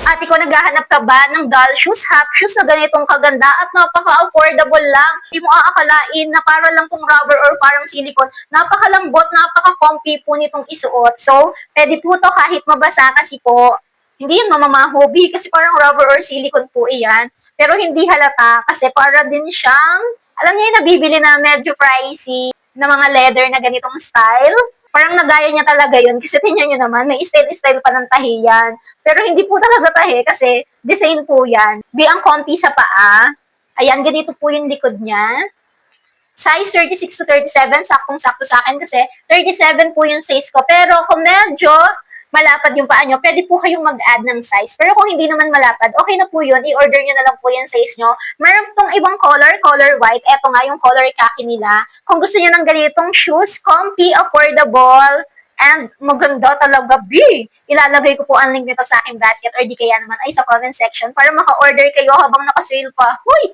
Ate ko, naghahanap ka ba ng doll shoes, half shoes na ganitong kaganda at napaka-affordable lang? Hindi mo aakalain na para lang tong rubber or parang silicone. Napakalambot, napaka-comfy po nitong isuot. So, pwede po to kahit mabasa kasi po, hindi yan mamamahobi kasi parang rubber or silicone po iyan. Pero hindi halata kasi para din siyang, alam niyo yung nabibili na medyo pricey na mga leather na ganitong style. Parang nagaya niya talaga yun kasi tingnan niyo naman, may style-style pa ng tahiyan. Pero hindi po talaga tahi kasi design po yan. Ang comfy sa paa. Ayan, ganito po yung likod niya. Size 36 to 37, saktong-sakto sa akin kasi 37 po yung size ko. Pero kung medyo malapad yung paa nyo, pwede po kayong mag-add ng size. Pero kung hindi naman malapad, okay na po yun. I-order nyo na lang po yung size nyo. Meron tong ibang color white. Eto nga yung color khaki nila. Kung gusto nyo ng ganitong shoes, comfy, affordable, and maganda talaga, B. Ilalagay ko po ang link nito sa aking basket or di kaya naman ay sa comment section para maka-order kayo habang naka-sale pa. Huy!